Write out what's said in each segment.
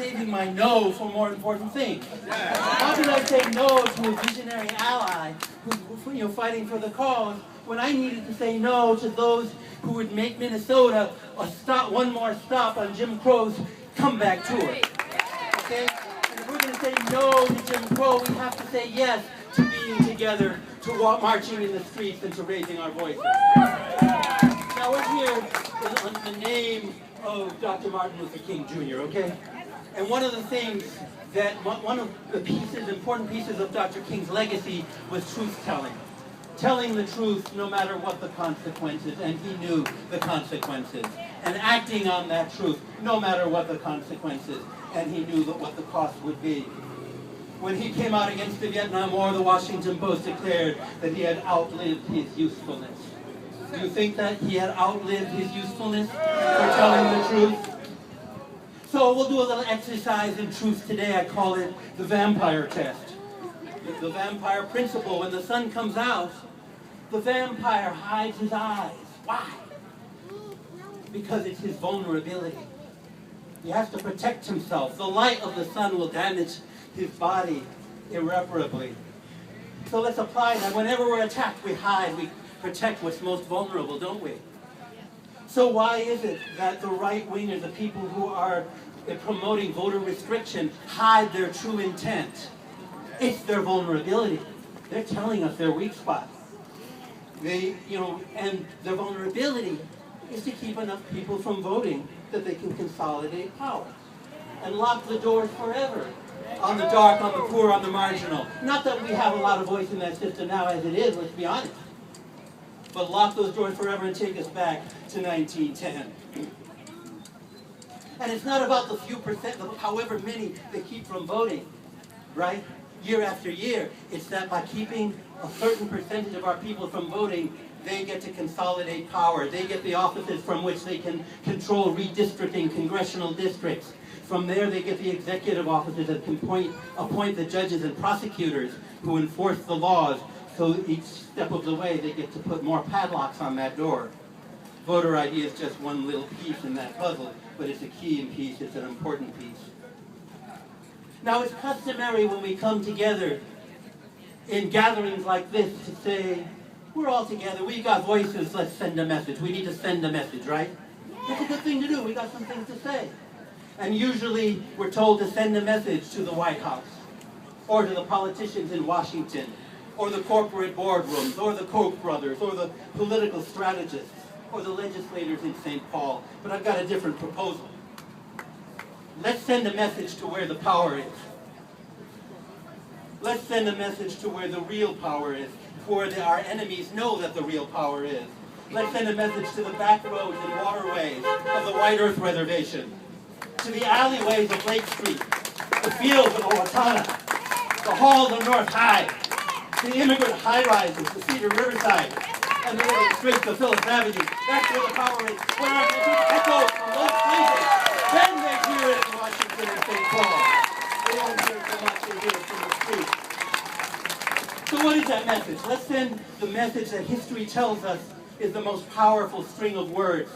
saving my no for more important things? How can I say no to a visionary ally who's fighting for the cause when I needed to say no to those who would make Minnesota one more stop on Jim Crow's comeback tour? Okay? And if we're going to say no to Jim Crow, we have to say yes to being together, to marching in the streets, and to raising our voices. Now we're here in the name of Dr. Martin Luther King Jr., okay? And one of the things that, one of the important pieces of Dr. King's legacy was truth-telling. Telling the truth no matter what the consequences, and he knew the consequences. And acting on that truth no matter what the consequences, and he knew what the cost would be. When he came out against the Vietnam War, the Washington Post declared that he had outlived his usefulness. Do you think that he had outlived his usefulness for telling the truth? So we'll do a little exercise in truth today. I call it the vampire test. The vampire principle. When the sun comes out, the vampire hides his eyes. Why? Because it's his vulnerability. He has to protect himself. The light of the sun will damage his body irreparably. So let's apply that. Whenever we're attacked, we hide. We protect what's most vulnerable, don't we? So why is it that the right-wingers, the people who are promoting voter restriction, hide their true intent? It's their vulnerability. They're telling us their weak spot. And their vulnerability is to keep enough people from voting that they can consolidate power and lock the doors forever on the dark, on the poor, on the marginal. Not that we have a lot of voice in that system now as it is, let's be honest. But lock those doors forever and take us back to 1910. And it's not about the few percent, however many they keep from voting, right? Year after year. It's that by keeping a certain percentage of our people from voting, they get to consolidate power. They get the offices from which they can control redistricting congressional districts. From there, they get the executive offices that can appoint the judges and prosecutors who enforce the laws. So each step of the way, they get to put more padlocks on that door. Voter ID is just one little piece in that puzzle, but it's a key piece, it's an important piece. Now, it's customary when we come together in gatherings like this to say, we're all together, we got voices, let's send a message. We need to send a message, right? It's a good thing to do, we got some things to say. And usually, we're told to send a message to the White House, or to the politicians in Washington, or the corporate boardrooms, or the Koch brothers, or the political strategists, or the legislators in St. Paul. But I've got a different proposal. Let's send a message to where the power is. Let's send a message to where the real power is, where our enemies know that the real power is. Let's send a message to the back roads and waterways of the White Earth Reservation, to the alleyways of Lake Street, the fields of Owatonna, the halls of North High, the immigrant high-rises, the Cedar Riverside, and the little streets of Phillips Avenue. That's where the power is. When our message echoes from those places, then they hear it in Washington and St. Paul. They don't hear it so much, they hear it from the streets. So what is that message? Let's send the message that history tells us is the most powerful string of words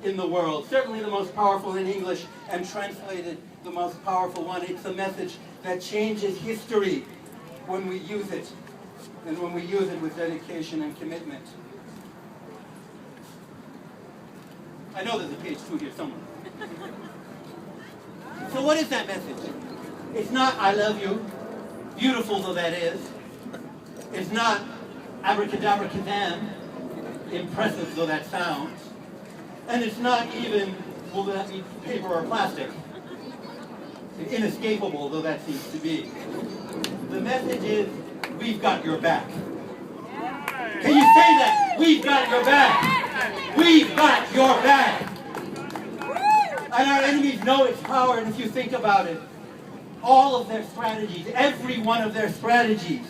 in the world. Certainly the most powerful in English, and translated the most powerful one. It's a message that changes history when we use it, and when we use it with dedication and commitment. I know there's a page 2 here somewhere. So what is that message? It's not, I love you, beautiful though that is. It's not abracadabra kazam, impressive though that sounds. And it's not even, will that be paper or plastic? Inescapable though that seems to be. The message is, we've got your back. Can you say that? We've got your back. We've got your back. And our enemies know its power, and if you think about it, all of their strategies, every one of their strategies,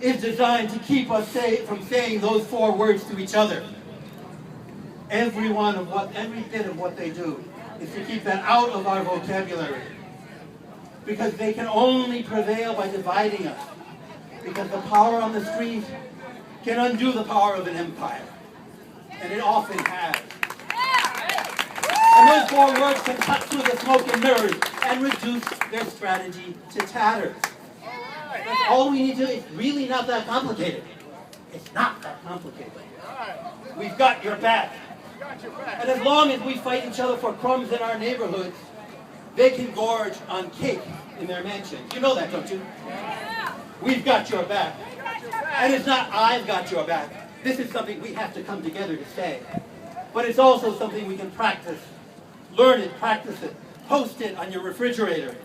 is designed to keep us from saying those 4 words to each other. Every bit of what they do is to keep that out of our vocabulary. Because they can only prevail by dividing us. Because the power on the street can undo the power of an empire. And it often has. And those 4 words can cut through the smoke and mirrors and reduce their strategy to tatters. That's all we need to do. It's really not that complicated. It's not that complicated. We've got your back. And as long as we fight each other for crumbs in our neighborhoods, they can gorge on cake in their mansions. You know that, don't you? We've got your back. And it's not I've got your back. This is something we have to come together to say. But it's also something we can practice. Learn it, practice it. Post it on your refrigerator.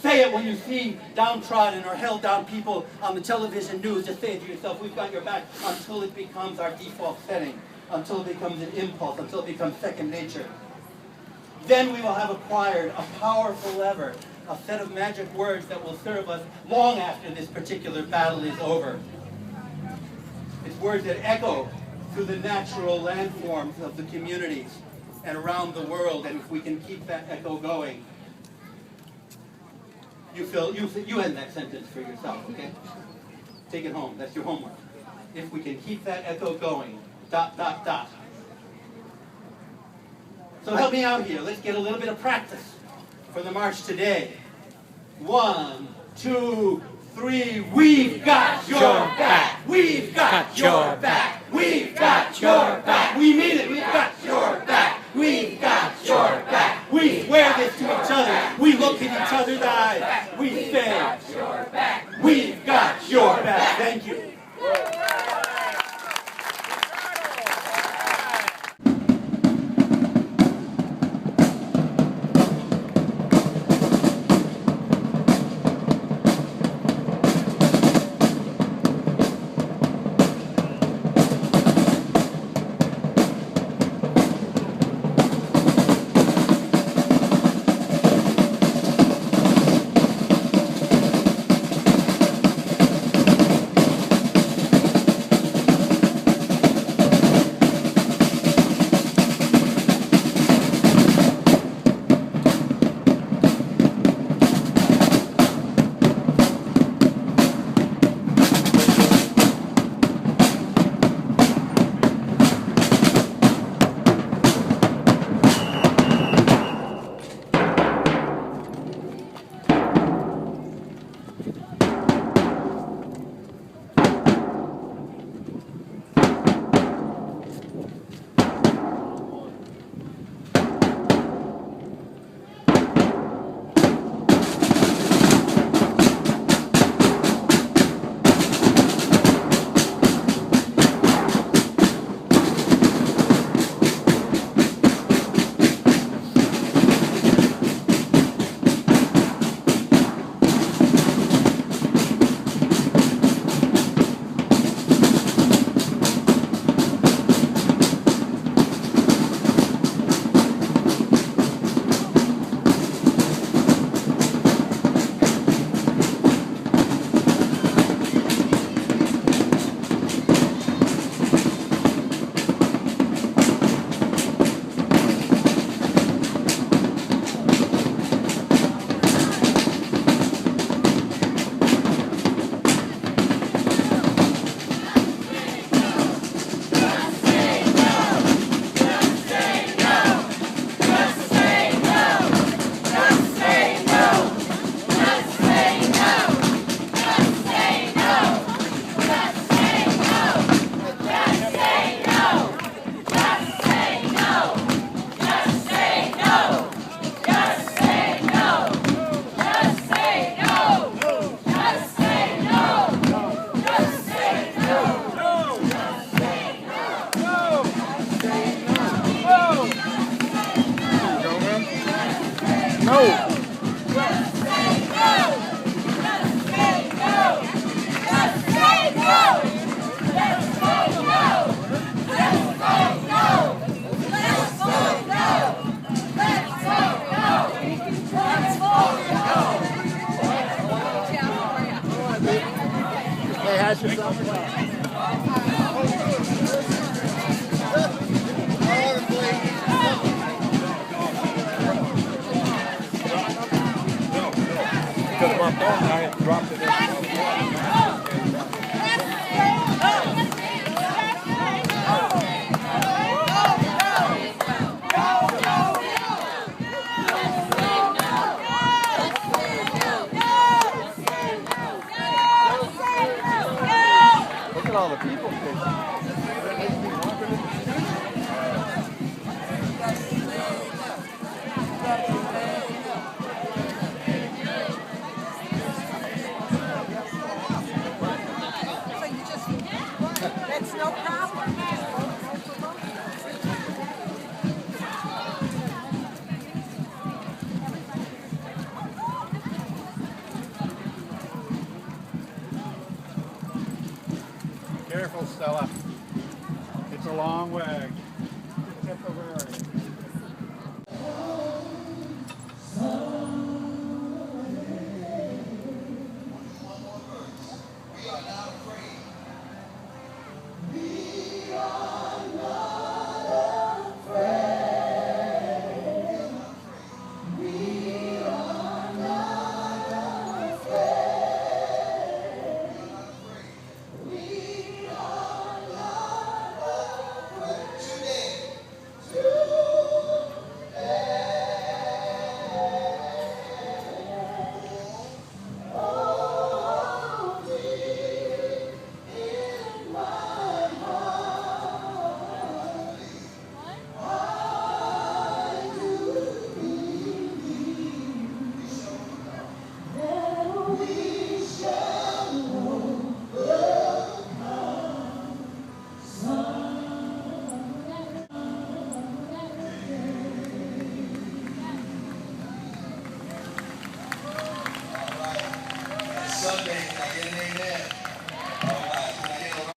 Say it when you see downtrodden or held down people on the television news. Just say it to yourself, we've got your back, until it becomes our default setting, until it becomes an impulse, until it becomes second nature. Then we will have acquired a powerful lever, a set of magic words that will serve us long after this particular battle is over. It's words that echo through the natural landforms of the communities and around the world, and if we can keep that echo going, you end that sentence for yourself, okay? Take it home. That's your homework. If we can keep that echo going, ... So help me out here. Let's get a little bit of practice for the march today. 1, 2, 3. We've got your back. We've got your back. We've got your back. We mean it. We've got your back. We've got your back. We swear this to each other. We look in each other's eyes. We say, we've got your back. Thank you. Go! Stella. It's a long way.